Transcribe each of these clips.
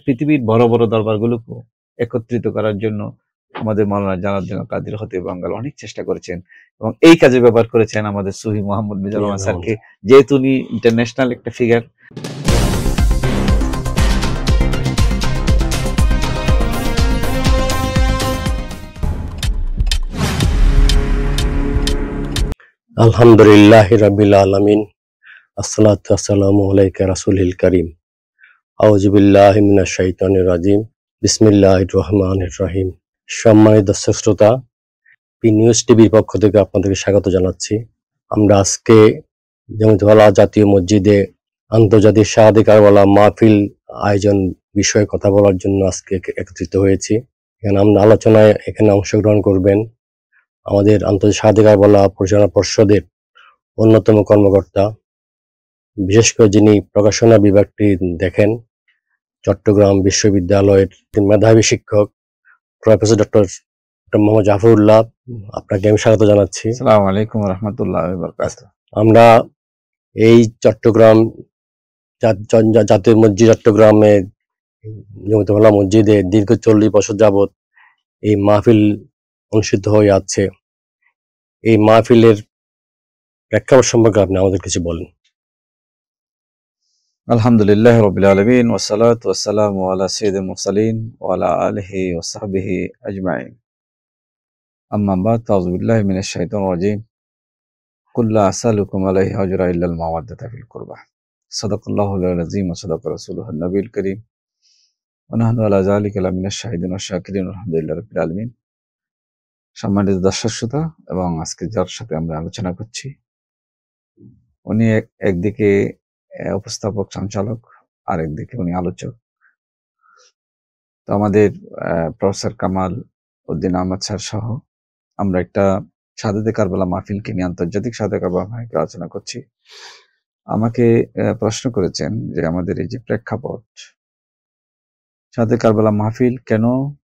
পৃথিবীর বড় বড় দরবারগুলোকে একত্রিত করার জন্য আমাদের মাওলানা জালালউদ্দিন আল কাদের খতিব বাঙ্গাল অনেক চেষ্টা করেছেন এবং এই কাজে ব্যবহার করেছেন আমাদের সুফি মোহাম্মদ মিজানুর রহমান স্যারকে, যেহেতু উনি ইন্টারন্যাশনাল একটা ফিগার। আলহামদুলিল্লাহি রাব্বিল আলামিন, আসসালাতু ওয়াসসালামু আলাইকা রাসূলিল কারীম, আউযু বিল্লাহি মিনাশ শাইতানির রাজিম, বিসমিল্লাহির রহমানির রহিম। সম্মানিত দর্শক শ্রোতা, পি নিউজ টিভির পক্ষ থেকে আপনাদেরকে স্বাগত জানাচ্ছি। আমরা আজকে জমিয়তুল জাতীয় মসজিদে আন্তর্জাতিক শাহাদে কারবালা মাহফিল আয়োজন বিষয়ে কথা বলার জন্য আজকে একত্রিত হয়েছি। এখানে আমরা আলোচনায় অংশগ্রহণ করবেন আমাদের আন্তর্জাতিক শাহাদে কারবালা পরিচালনা পর্ষদের অন্যতম কর্মকর্তা, বিশেষ করে যিনি প্রকাশনা বিভাগটি দেখেন, চট্টগ্রাম বিশ্ববিদ্যালয়ের মেধাবী শিক্ষক প্রফেসর ডক্টর মোহাম্মদ জাফরুল্লাহ, আপনাকে আমি স্বাগত জানাচ্ছি। আসসালামু আলাইকুম ওয়া রাহমাতুল্লাহি ওয়া বারাকাতুহু। আমরা এই চট্টগ্রাম জাতীয় মসজিদ চট্টগ্রামে জমিয়তুল মসজিদে দীর্ঘ 40 বছর যাবত এই মাহফিল অনুষ্ঠিত হয়ে আছে। এই মাহফিলের প্রেক্ষাপট সম্পর্কে আপনি আমাদের কিছু বলেন। আলহামদুলিল্লাহ রাব্বিল আলামিন, ওয়াসসালাতু ওয়াসসালামু আলা সাইয়্যিদিল মুরসালিন ওয়া আলা আলিহি ওয়া সাহবিহি আজমাইন। আম্মা বাদ, আউযু বিল্লাহি মিনাশ শাইতানির রাজিম। কুল লা আসআলুকুম আলাইহি আজরা ইল্লাল মাওয়াদ্দাতা ফিল কুরবা। সাদাকাল্লাহুল আযীম ওয়া সাদাকা রাসূলুহুন নবিয়্যুল কারীম। ওয়া নাহনু আলা যালিকা লামিনাশ শাহিদিন ওয়াশ শাকিরিন, আলহামদুলিল্লাহি রাব্বিল আলামিন। সম্মানিত দর্শক শ্রোতা, এবং আজকে যার সাথে আমরা আলোচনা করছি, উনি একদিকে উপস্থাপক সঞ্চালক, আর একদিকে উনি আলোচক। তো আমাদের প্রফেসর কামাল উদ্দিন আহমদ স্যার সহ আমরা একটা শাহাদাতে কারবালা মাহফিলকে নিয়ে, আন্তর্জাতিক শাহাদাতে কারবালা মাহফিল আলোচনা করছি। আমাকে প্রশ্ন করেছেন যে আমাদের এই যে প্রেক্ষাপট, শাহাদাতে কারবালা মাহফিল কেন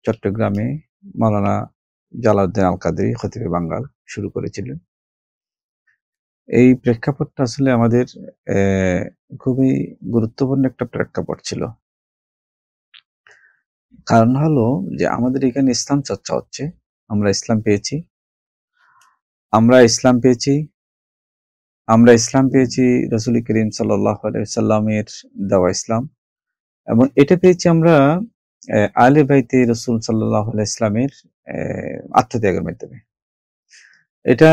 চট্টগ্রামে মাওলানা জালালউদ্দিন আল কাদরি খতিবে বাঙ্গাল শুরু করেছিলেন। এই প্রেক্ষাপটটা আসলে আমাদের খুবই গুরুত্বপূর্ণ একটা প্রেক্ষাপট ছিল। কারণ হলো যে আমাদের এখানে ইসলাম চর্চা হচ্ছে, আমরা ইসলাম পেয়েছি রাসূল করিম সাল্লাল্লাহু আলাইহি ওয়াসাল্লামের দেওয়া ইসলাম, এবং এটা পেয়েছি আমরা আহলে বাইতে রাসূল সাল্লাল্লাহু আলাইহি ওয়াসাল্লামের আত্মত্যাগের মাধ্যমে। এটা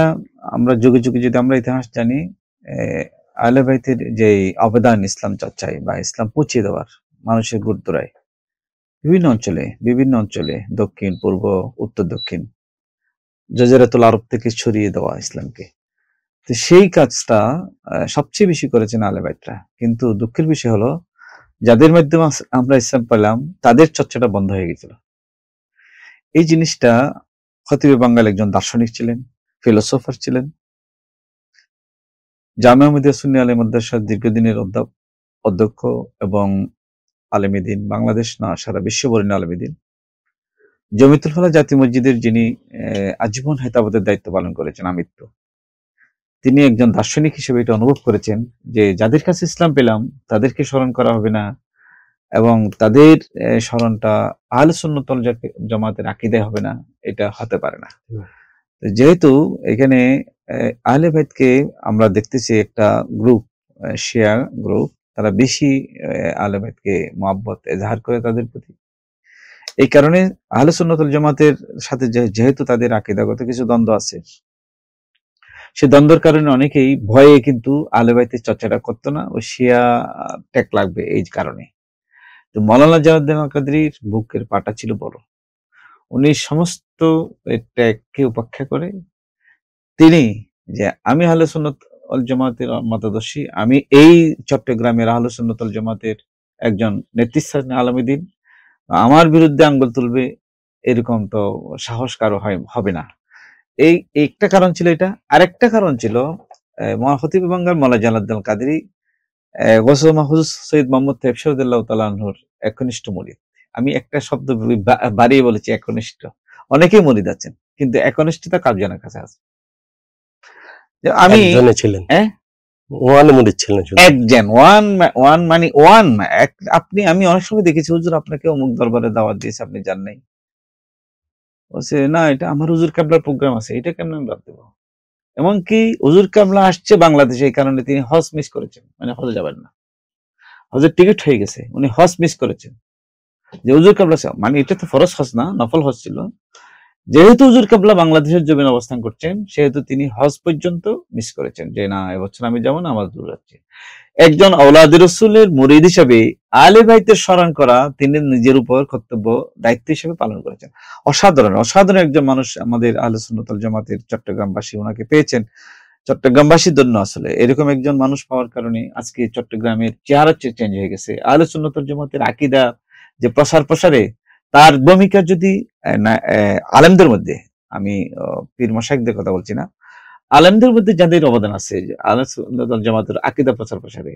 আমরা যুগে যুগে যদি আমরা ইতিহাস জানি, আহলে বাইতের যে অবদান ইসলাম চর্চায় বা ইসলাম পৌঁছে দেওয়ার মানুষের গুরুত্বরায় বিভিন্ন অঞ্চলে দক্ষিণ, পূর্ব, উত্তর, দক্ষিণ, জাজিরাতুল আরব থেকে ছড়িয়ে দেওয়া ইসলামকে, তো সেই কাজটা সবচেয়ে বেশি করেছেন আহলে বাইতরা। কিন্তু দুঃখের বিষয় হলো, যাদের মাধ্যমে আমরা ইসলাম পেলাম তাদের চর্চাটা বন্ধ হয়ে গেছিল। এই জিনিসটা, খতিবে বাঙ্গাল একজন দার্শনিক ছিলেন, ফিলোসোফার ছিলেন, জামিয়া মিলিয়া সুন্নিয়া আলিম মাদ্রাসার দীর্ঘদিনের অধ্যক্ষ এবং আলেমীদ্বীন, বাংলাদেশ না সারা বিশ্ববরেণ্য আলেমীদ্বীন, জমিয়তুল ফালাহ জাতীয় মসজিদের যিনি আজীবন হেতাবতের দায়িত্ব পালন করেছেন, আমৃত্যু। তিনি একজন দার্শনিক হিসেবে এটা অনুভব করেছেন যে যাদের কাছে ইসলাম পেলাম তাদেরকে স্মরণ করা হবে না, এবং তাদের স্মরণটা আহলে সুন্নাত ওয়াল জামাতের আকীদায় হবে না, এটা হতে পারে না। যেহেতু এখানে আহলে বাইতকে আমরা দেখতেছি একটা গ্রুপ, শিয়া গ্রুপ, তারা বেশি আহলে বাইতকে মহব্বত এজাহার করে তাদের প্রতি। এই কারণে আহলে সুন্নাত ওয়াল জামাতের সাথে যেহেতু তাদের আকীদাগত কিছু দ্বন্দ্ব আছে, সে দ্বন্দ্বের কারণে অনেকেই ভয়ে কিন্তু আহলে বাইতের চর্চাটা করতো না, ও শিয়া ট্যাগ লাগবে এই কারণে। তো মাওলানা জালালউদ্দিন আল কাদরির বুকের পাটা ছিল বড়, উনি সমস্ত ট্যাগকে উপেক্ষা করে তিনি যে আমি আহলে সুন্নাত ওয়াল জামাতের মতাদর্শী, আমি এই চট্টগ্রামের আহলে সুন্নাত ওয়াল জামাতের একজন নেতৃস্থানীয় আলেমীদ্বীন, আমার বিরুদ্ধে আঙ্গুল তুলবে এরকম তো সাহস কারো হবে না। এই একটা কারণ ছিল এটা। আরেকটা কারণ ছিল খতিবে বাঙ্গাল মাওলানা জালালউদ্দিন আল কাদরি গৌসে মাহফুজ সৈয়দ মুহাম্মদ তায়েব রাদিয়াল্লাহু তাআলা আনহুর একনিষ্ঠ মুরিদ। আমি একটা শব্দ বাড়িয়ে বলেছি, একনিষ্ঠ। অনেকেই মুরিদ আছেন, কিন্তু একনিষ্ঠতা কার জনের কাছে আছে? আমি ছিলেন, ওয়ানে মুরিদ ছিলেন শুধু। একজন ওয়ান ওয়ান মানে ওয়ান আপনি আমি অনেক সময় দেখেছি হুজুর আপনাকে অমুক দরবারে দাওয়াত দিয়েছে আপনি যান নাই, বলছে না এটা আমার হুজুর কাবলার প্রোগ্রাম আছে, এটা কেমন আমি বাদ দেবো। এমনকি হুজুর কাবলা আসছে বাংলাদেশে, এই কারণে তিনি হজ মিস করেছেন, মানে হজে যাবেন না, হজের টিকিট হয়ে গেছে, উনি হজ মিস করেছেন। যে হুজুর কাবলা মানে এটা তো ফরজ হজ না, নফল হজ ছিল, যেহেতু হুজুর কাবলা বাংলাদেশের জমিনে অবস্থান করছেন সেহেতু তিনি হজ পর্যন্ত মিস করেছেন, যে না এবছর আমি যাবো না, আমার দূর যাচ্ছি। একজন আওলাদ রাসূলের মুরিদ হিসেবে আলে বাইতের স্মরণ করা তিনি নিজের উপর কর্তব্য দায়িত্ব হিসেবে পালন করেছেন। অসাধারণ অসাধারণ একজন মানুষ আমাদের আহলে সুন্নাত ওয়াল জামাতের চট্টগ্রামবাসী ওনাকে পেয়েছেন। চট্টগ্রামবাসীর জন্য আসলে এরকম একজন মানুষ পাওয়ার কারণে আজকে চট্টগ্রামের চেহারা চেঞ্জ হয়ে গেছে। আহলে সুন্নাত ওয়াল জামাতের আকীদা যে প্রসার প্রসারে তার ভূমিকা যদি আলেমদের মধ্যে, আমি পীর মাশায়েখদের কথা বলছি না, আলেমদের মধ্যে যাদের অবদান আছে আহলে সুন্নাত ওয়াল জামাতের আকীদা প্রচার প্রসারে,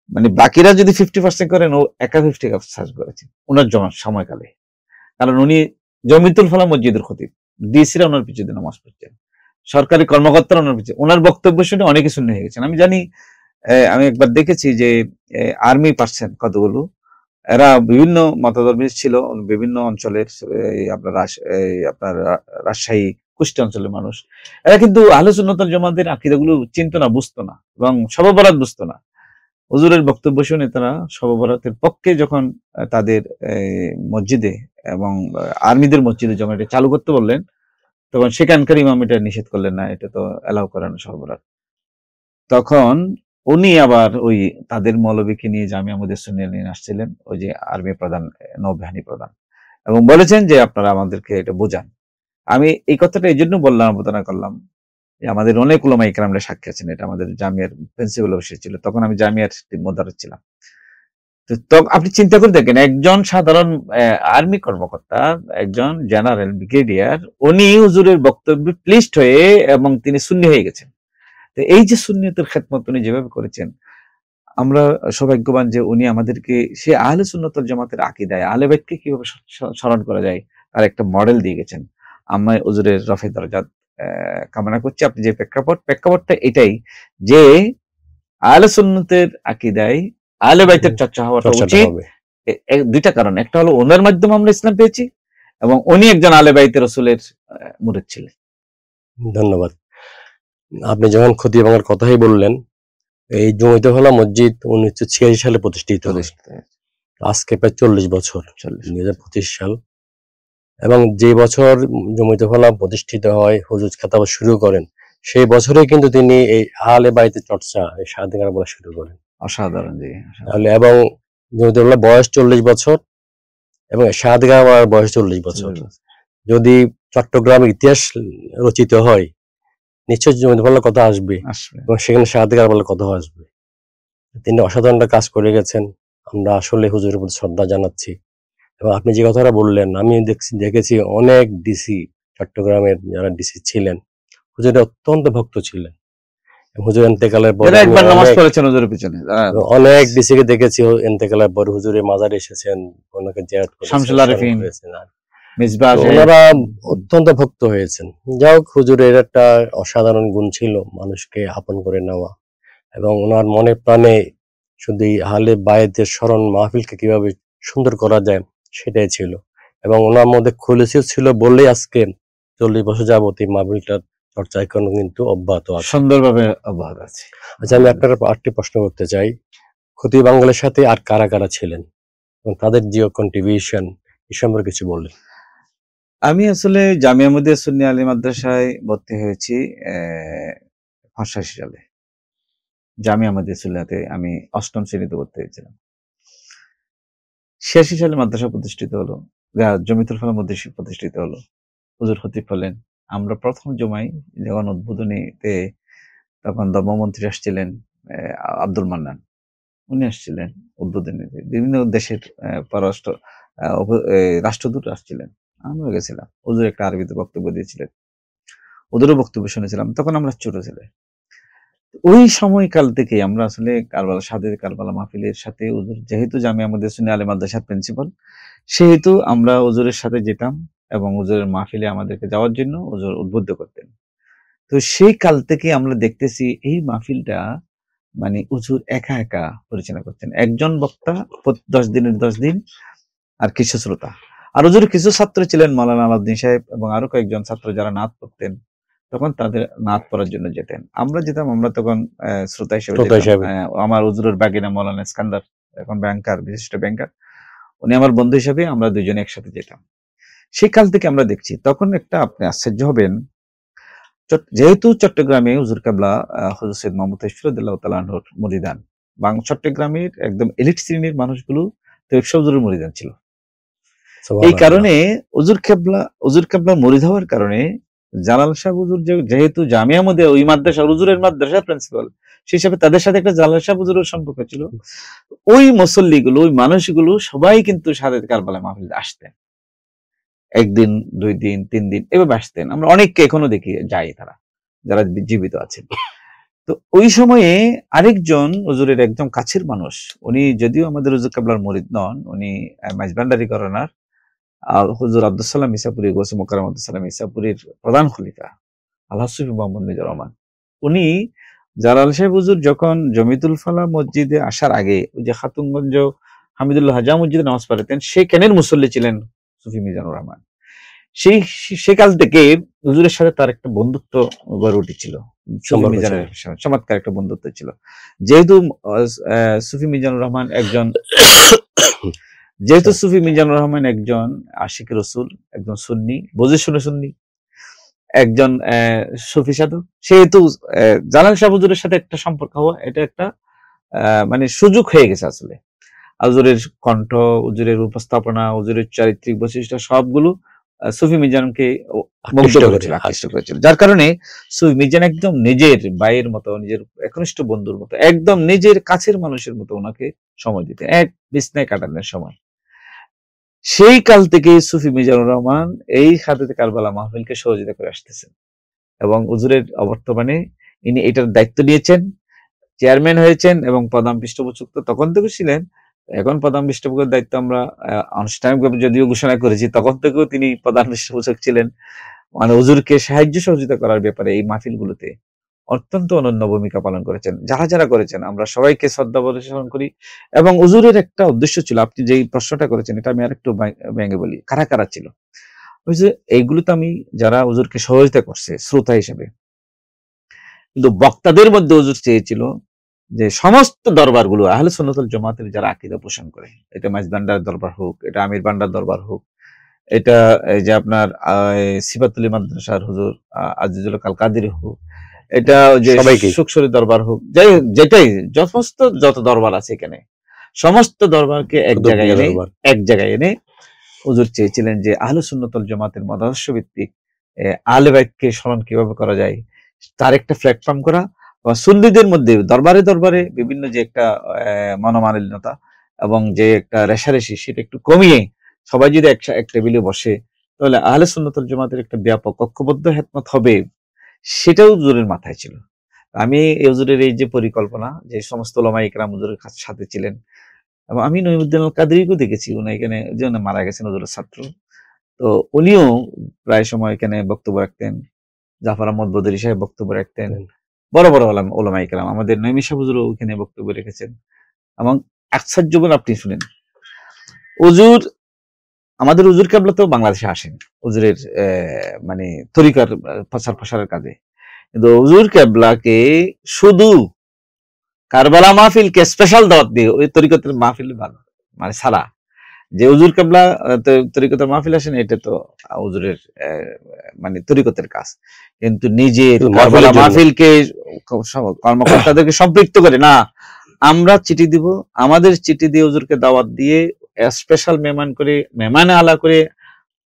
মানে বাকিরা যদি 50% করেন ও একা 50% করেছেন ওনার সময়কালে। কারণ উনি জমিতুল ফালা মসজিদের খতিব, ডিসিরা ওনার পিছনে নামাজ পড়ছেন, সরকারি কর্মকর্তারা ওনার পিছনে, ওনার বক্তব্য শুনে অনেকে শূন্য হয়ে গেছেন। আমি জানি, আমি একবার দেখেছি যে আর্মি পার্সন কতগুলো, এরা বিভিন্ন মতাদর্মী ছিল, বিভিন্ন অঞ্চলের, আপনার রাজশাহী কুষ্টিয়া অঞ্চলের মানুষ, এরা কিন্তু আহলে সুন্নাত ওয়াল জামাতের আকীদাগুলো চিনতো না, বুঝতো না এবং শবে বরাত বুঝতো না। হুজুরের বক্তব্য শুনে তারা শবে বরাতের পক্ষে যখন তাদের মসজিদে এবং আর্মিদের মসজিদে যখন এটা চালু করতে বললেন, তখন সেখানকার ইমাম এটা নিষেধ করলেন, না এটা তো এলাও করে না শবে বরাত। তখন উনি আবার ওই তাদের মৌলবীকে নিয়ে জামিয়া মুহাদ্দিসিন নিয়ে আসছিলেন, ওই যে আর্মি প্রধান, নৌবাহিনী প্রধান, এবং বলেছেন যে আপনারা আমাদেরকে এটা বোঝান। আমি এই কথাটা এই জন্য বললাম, আলোচনা করলাম, যে আমাদের অনেক উলামা ইকরামরা সাক্ষী আছেন, এটা আমাদের জামিয়ার প্রিন্সিপাল অফিসে ছিল, তখন আমি জামিয়ার মোদাররিস ছিলাম। তো আপনি চিন্তা করে দেখেন, একজন সাধারণ আর্মি কর্মকর্তা, একজন জেনারেল ব্রিগেডিয়ার, উনি হুজুরের বক্তব্যে প্লিজড হয়ে এবং তিনি সুন্নি হয়ে গেছেন। তো এই যে সুন্নিয়তের খেদমত উনি যেভাবে করেছেন, আমরা সৌভাগ্যবান যে উনি আমাদেরকে সে আহলে সুন্নাত ওয়াল জামাতের আকীদায় আহলে বাইতকে কিভাবে স্মরণ করা যায় তার একটা মডেল দিয়ে গেছেন। আমরা হুজুরের রফে দরজাত কামনা করছি। আপনি যে প্রেক্ষাপটটা এটাই যে আহলে সুন্নাতের আকীদায় আহলে বাইতের চর্চা হওয়াটা উচিত। দুইটা কারণ, একটা হলো ওনার মাধ্যমে আমরা ইসলাম পেয়েছি এবং উনি একজন আহলে বাইত রাসূলের মুরিদ ছিলেন। ধন্যবাদ। আপনি যখন খতিব আমার কথাই বললেন, এই জমিতুল ফালা মসজিদ 1986 সালে প্রতিষ্ঠিত হয়, আজকে প্রায় 40 বছর, 2025 সাল। এবং যে বছর জমিতুল ফালা প্রতিষ্ঠিত হয়, হুজুর খেতাব শুরু করেন, সেই বছরে কিন্তু তিনি এই আহলে বাইতের চর্চা, এই সাধারণ বলা শুরু করেন। অসাধারণ, জি। তাহলে এবং জমিতুল ফালা বয়স 40 বছর এবং শাহাদাত বয়স 40 বছর। যদি চট্টগ্রামের ইতিহাস রচিত হয়, নিশ্চয়ই জমিতুল ফালার কথা আসবে এবং সেখানে শাহাদাত বলার কথা আসবে। তিনি অসাধারণ একটা কাজ করে গেছেন, আমরা আসলে হুজুরের প্রতি শ্রদ্ধা জানাচ্ছি। এবং আপনি যে কথাটা বললেন, আমি দেখেছি অনেক ডিসি, চট্টগ্রামের যারা ডিসি ছিলেন, হুজুরের অত্যন্ত ভক্ত ছিলেন। হুজুর ইন্তেকালের পরে অনেক ডিসি কে দেখেছি, ইন্তেকালের পরে হুজুরের মাজারে এসেছেন, ওনাকে জিয়ারত করেছেন, ওনারা অত্যন্ত ভক্ত হয়েছেন। যাই হোক, হুজুরের একটা অসাধারণ গুণ ছিল মানুষকে আপন করে নেওয়া, এবং ওনার মনে প্রাণে শুধু আহলে বাইতের স্মরণ মাহফিলকে কিভাবে সুন্দর করা যায় সেটাই ছিল। এবং ওনার মধ্যে খুলুসিয়ত ছিল বলেই আজকে 40 বছর যাবত এই মাহফিলটার চর্চা এখন কিন্তু অব্যাহত আছে, সুন্দরভাবে অব্যাহত আছে। আচ্ছা, আমি আপনার আরেকটি প্রশ্ন করতে চাই, খতিব বাংলার সাথে আর কারা কারা ছিলেন এবং তাদের যে কন্ট্রিবিউশন এই সম্পর্কে কিছু বললেন। আমি আসলে জামিয়া মুহাম্মদিয়া সুন্নি আলী মাদ্রাসায় ভর্তি হয়েছি 85 সালে। জামিয়া মুহাম্মদিয়া সুন্নাতে আমি 8ম শ্রেণীতে ভর্তি হয়েছিলাম। 86 সালে মাদ্রাসা প্রতিষ্ঠিত হলো, জমিতুল ফালা মাদ্রাসা প্রতিষ্ঠিত হলো, হুজুর খতিব হলেন। আমরা প্রথম জমায় যখন উদ্বোধনীতে, তখন ধর্মমন্ত্রী আসছিলেন আব্দুল মান্নান, উনি আসছিলেন উদ্বোধনীতে, বিভিন্ন দেশের পররাষ্ট্র রাষ্ট্রদূত আসছিলেন, আমরা গেছিলাম। হুজুর একটা আরবিতে বক্তব্য দিয়েছিলেন, ওদেরও বক্তব্য শুনেছিলাম। তখন আমরা ছোট ছিলাম। ওই সময়কাল থেকে আমরা আসলে কারবালা মাহফিলের সাথে হুজুর, যেহেতু জামিয়া মুহাম্মদিয়া সুন্নি আলী মাদ্রাসার প্রিন্সিপাল, সেহেতু আমরা হুজুরের সাথে যেতাম এবং হুজুরের মাহফিলে আমাদেরকে যাওয়ার জন্য হুজুর উদ্বুদ্ধ করতেন। তো সেই কাল থেকে আমরা দেখতেছি এই মাহফিলটা মানে হুজুর একা একা পরিচালনা করতেন, একজন বক্তা 10 দিনের 10 দিন, আর কিছু শ্রোতা। আর হুজুর কিছু ছাত্র ছিলেন, মাওলানা আলাউদ্দিন সাহেব এবং আরো কয়েকজন ছাত্র যারা নাত পড়তেন, তখন তাদের নাত পড়ার জন্য যেতেন। আমরা যেতাম, আমরা তখন শ্রোতা হিসেবে শ্রোতা যেতাম। হিসাবে। আমার হুজুরের বাগিনা মাওলানা ইস্কান্দার, এখন ব্যাংকার, বিশিষ্ট ব্যাংকার, উনি আমার বন্ধু হিসেবে, আমরা দুজনে একসাথে যেতাম। সেই কাল থেকে আমরা দেখছি। তখন একটা আপনি আশ্চর্য হবেন, যেহেতু চট্টগ্রামে হুজুর কেবলা হুজুর সৈয়দ মোহাম্মদ তশফিউদ্দৌলা তাআলা আনহুর মুরিদান, চট্টগ্রামের একদম এলিট শ্রেণীর মানুষগুলো তৈয়ব শাহ হুজুরের মুরিদান ছিল। এই সুবহানাল্লাহ। কারণে হুজুর কেবলা মুরিদ হওয়ার কারণে জালাল শাহ হুজুর যেহেতু জামিয়া মধ্যে ওই মাদ্রাসা হুজুরের মাদ্রাসা প্রিন্সিপাল, সেই হিসাবে তাদের সাথে একটা জালাল শাহ হুজুরের সম্পর্ক ছিল। ওই মুসল্লিগুলো, ওই মানুষগুলো সবাই কিন্তু শাহাদাত কারবালায় মাহফিলে আসতেন, 1 দিন 2 দিন 3 দিন এভাবে আসতেন। আমরা অনেককে এখনো দেখি যায়, তারা যারা জীবিত আছেন। তো ওই সময়ে আরেকজন হুজুরের একদম কাছের মানুষ, উনি যদিও আমাদের হুজুর কেবলার মুরিদ নন, উনি মাইজভান্ডারি ঘরানার হুজুর আব্দুল সালাম ইসাপুরি, গৌসে মোকাররম আব্দুল সালাম ইসাপুরির প্রধান খলিফা আলহাজ সুফি মোহাম্মদ মিজানুর রহমান। উনি জালাল সাহেব হুজুর যখন জমিতুল ফালা মসজিদে আসার আগে ওই যে খাতুনগঞ্জ হামিদুল্লাহ হাজা মসজিদে নামাজ পড়াতেন, সেখানের মুসল্লি ছিলেন সুফি মিজানুর রহমান। সে কাল থেকে হুজুরের সাথে তার একটা বন্ধুত্ব গড়ে উঠেছিল, সুফি সম্পর্ক ছিল। মিজানের সাথে চমৎকার একটা বন্ধুত্ব ছিল। যেহেতু সুফি মিজানুর রহমান একজন সুফি মিজানুর রহমান একজন আশিক রসুল, একজন সুন্নি, বুঝে শুনে সুন্নি, একজন সুফি সাধক, সেহেতু জালাল শাহ হুজুরের সাথে একটা সম্পর্ক হওয়া, এটা একটা মানে সুযোগ হয়ে গেছে আসলে। হুজুরের কণ্ঠ, হুজুরের উপস্থাপনা, হুজুরের চারিত্রিক বৈশিষ্ট্য সবগুলো সুফি মিজানকে মুগ্ধ করেছিল, আকৃষ্ট করেছিল। যার কারণে সুফি মিজান একদম নিজের ভাইয়ের মতো, নিজের একনিষ্ঠ বন্ধুর মতো, একদম নিজের কাছের মানুষের মতো ওনাকে সময় দিতেন, এক বিছনায় কাটানোর সময়। সেই কাল থেকে সুফি মিজানুর রহমান এই খাদেতে কারবালা মাহফিলকে সহযোগিতা করে আসতেছেন, এবং হুজুরের অবর্তমানে ইনি এটার দায়িত্ব নিয়েছেন, চেয়ারম্যান হয়েছেন এবং প্রধান পৃষ্ঠপোষক তো তখন থেকে ছিলেন। এখন প্রধান পৃষ্ঠপোষকের দায়িত্ব আমরা আনুষ্ঠানিকভাবে যদিও ঘোষণা করেছি, তখন থেকেও তিনি প্রধান পৃষ্ঠপোষক ছিলেন। মানে হুজুরকে সাহায্য সহযোগিতা করার ব্যাপারে এই মাহফিলগুলোতে অত্যন্ত অনন্য ভূমিকা পালন করেছেন। যারা যারা করেছেন আমরা সবাইকে শ্রদ্ধা প্রদর্শন করি। এবং হুজুরের একটা উদ্দেশ্য ছিল, আপনি যেই প্রশ্নটা করেছেন এটা আমি আরেকটু ভেঙে বলি, কারা কারা ছিল। ওই যে এইগুলো তো আমি যারা হুজুরকে সহযোগিতা করছে শ্রোতা হিসেবে, কিন্তু বক্তাদের মধ্যে হুজুর চেয়েছিল যে সমস্ত দরবারগুলো আহলে সুন্নাত ওয়াল জামাতের যারা আকীদা পোষণ করে, এটা মাইজভান্ডার দরবার হোক, এটা আমির ভান্ডার দরবার হোক, এটা এই যে আপনার সিফাতুল মাদ্রাসার হুজুর আজিজুল কাল কাদেরী হোক, এটা যে সুকসরি দরবার হোক, যেটাই যত দরবার আছে এখানে, সমস্ত দরবারকে এক জায়গায় এনে হুজুর চেয়েছিলেন যে আহলে সুন্নাত ওয়াল জামাতের মতাদর্শ ভিত্তিক আহলে বাইতকে স্মরণ কিভাবে করা যায় তার একটা প্ল্যাটফর্ম করা, বা সুন্নিদের মধ্যে দরবারে দরবারে বিভিন্ন যে একটা মনোমালিন্যতা এবং যে একটা রেশারেশি, সেটা একটু কমিয়ে সবাই যদি এক টেবিলে বসে, তাহলে আহলে সুন্নাত ওয়াল জামাতের একটা ব্যাপক ঐক্যবদ্ধ হেতমত হবে, সেটাও হুজুরের মাথায় ছিল। আমি হুজুরের এই যে পরিকল্পনা, যে সমস্ত ওলামা ইকরাম হুজুরের সাথে ছিলেন, এবং আমি নঈমুদ্দিন আল কাদেরীকেও দেখেছি, উনি এখানে যে মারা গেছেন হুজুরের ছাত্র, তো উনিও প্রায় সময় এখানে বক্তব্য রাখতেন। জাফর আহমদ বদরি সাহেব বক্তব্য রাখতেন, বড় বড় ওলামা ইকরাম, আমাদের নঈমী সাহেব হুজুরও ওখানে বক্তব্য রেখেছেন। এবং আশ্চর্য বলে আপনি শুনেন, হুজুর আমাদের হুজুর কেবলা তো বাংলাদেশে আসেন হুজুরের মানে তরিকার প্রচার প্রসারের কাজে, কিন্তু হুজুর কেবলাকে শুধু কারবালা মাহফিলকে স্পেশাল দাওয়াত দিয়ে ওই তরিকতের মাহফিল মানে ছাড়া যে হুজুর কেবলা তরিকতের মাহফিল আসেন, এটা তো হুজুরের মানে তরিকতের কাজ, কিন্তু নিজের কারবালা মাহফিলকে কর্মকর্তাদেরকে সম্পৃক্ত করে না, আমরা চিঠি দিব, আমাদের চিঠি দিয়ে হুজুরকে দাওয়াত দিয়ে স্পেশাল মেহমান করে, মেহমানে আলা করে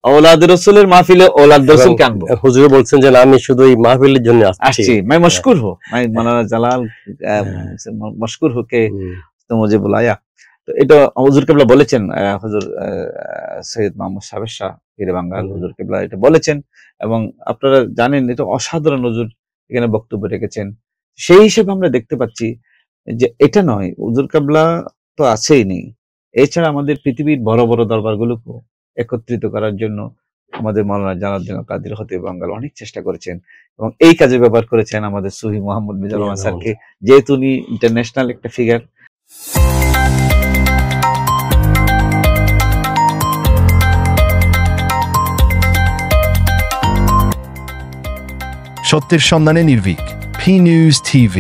ওলাদ রাসূলের মাহফিলে ওলাদ রাসূলকে আনবো। হুজুর বলছেন যে আমি শুধু এই মাহফিলের জন্য আসছি, मैं मशकूर हूं, मैं मौलाना जलाल मशकूर हूं के तो मुझे बुलाया। তো এটা হুজুর কেবলা বলেছেন, হুজুর সৈয়দ মোহাম্মদ সাবের শাহ পীরে বাঙ্গাল হুজুর কেবলা এটা বলেছেন, এবং আপনারা জানেন এটা অসাধারণ হুজুর এখানে বক্তব্য রেখেছেন। সেই হিসেবে আমরা দেখতে পাচ্ছি যে এটা নয়, হুজুর কেবলা তো আছেই নেই, এছাড়া আমাদের পৃথিবীর বড় বড় দরবারগুলোকে একত্রিত করার জন্য আমাদের মাওলানা জালালউদ্দিন আল কাদের খতিব বাঙ্গাল অনেক চেষ্টা করেছেন এবং এই কাজে ব্যবহার করেছেন আমাদের সুফি মোহাম্মদ মিজানুর রহমান স্যারকে, যেহেতু উনি ইন্টারন্যাশনাল একটা ফিগার। সত্যের সন্ধানে নির্ভীক, P News TV।